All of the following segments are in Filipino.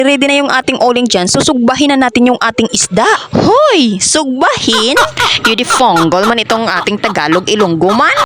Ready na yung ating uling dyan. So, sugbahin na natin yung ating isda. Hoy! Sugbahin? Yun di fonggol man itong ating Tagalog Ilonggo man.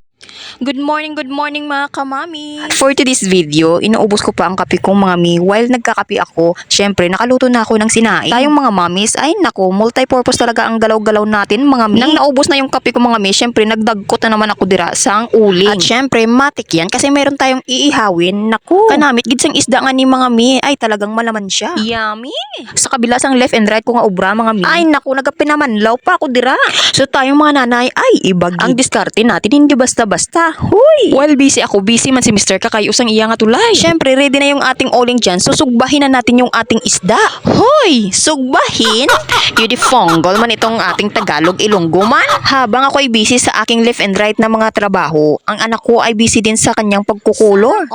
Good morning mga kamami. For today's video, inuubos ko pa ang kape kong mga mi. While nagkakape ako, syempre nakaluto na ako ng sinaing. Tayong mga mamis, ay naku, multi-purpose talaga ang galaw-galaw natin mga mi. Nang naubos na yung kape ko mga mi, syempre nagdagkot na naman ako dira sa ang uling. At syempre matik yan kasi meron tayong iihawin. Naku, kanamit gid sang isda nga ni mga mi, ay talagang malaman siya. Yummy! Sa kabila sang left and right ko nga obra mga mi. Ay naku, nagapinamanlaw pa ako dira. So tayong mga nanay, ay ibagi. Ang diskarte natin hindi basta-basta. Huy! While busy man si Mr. Kakay usang iya nga tulay. Syempre, ready na yung ating uling dyan. So, sugbahin na natin yung ating isda. Hoy! Sugbahin? Yun di fonggol man itong ating Tagalog Ilonggo man. Habang ako ay busy sa aking left and right na mga trabaho, ang anak ko ay busy din sa kanyang pagkukulong.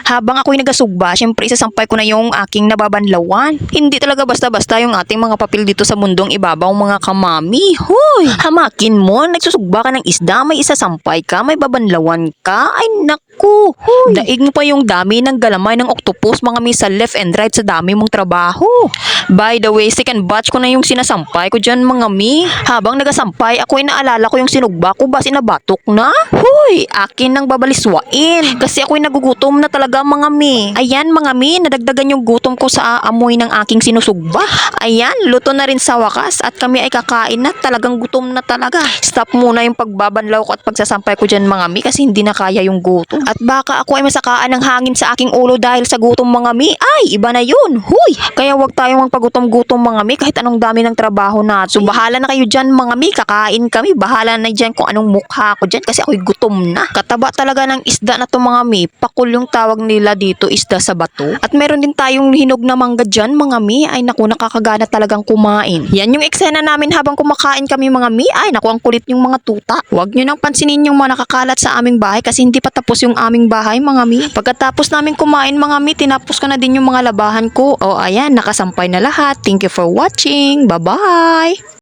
Habang ako'y nagasugba, syempre isasampay ko na yung aking nababanlawan. Hindi talaga basta-basta yung ating mga papel dito sa mundong ibabaw mga kamami. Hoy! Hamakin mo, nagsusugba ka ng isda, may isasampay ka, may babanlawan ka. Ay naku! Hoy! Daig mo pa yung dami ng galamay ng octopus mga mi sa left and right sa dami mong trabaho. By the way, second batch ko na yung sinasampay ko dyan mga mi. Habang nagasampay, ako'y naalala ko yung sinugba ko, basi nabatok na. Hoy! Akin nang babaliswain. Kasi ako'y nagugutom na talaga mga mi. Ayan mga mi, nadagdagan yung gutom ko sa amoy ng aking sinusugba. Ayan, luto na rin sa wakas at kami ay kakain na. Talagang gutom na talaga. Stop muna yung pagbabanlaw ko at pagsasampay ko dyan mga mi kasi hindi na kaya yung gutom. At baka ako ay masakaan ng hangin sa aking ulo dahil sa gutom mga mi. Ay, iba na yun. Huy! Kaya wag tayong magpagutom-gutom mga mi kahit anong dami ng trabaho natin. So bahala na kayo dyan mga mi. Kakain kami. Bahala na dyan kung anong mukha ko dyan kasi ako'y gutom na. Kataba talaga ng isda na to mga mi. Pakul yung tawag nila dito, isda sa bato. At meron din tayong hinog na mangga dyan mga mi. Ay naku, nakakagana talagang kumain. Yan yung eksena namin habang kumakain kami mga mi. Ay naku, ang kulit yung mga tuta. Wag nyo nang pansinin yung mga nakakalat sa aming bahay kasi hindi pa tapos yung aming bahay mga mi. Pagkatapos namin kumain mga mi, tinapos ko na din yung mga labahan ko. O ayan, nakasampay na lahat. Thank you for watching. Bye-bye!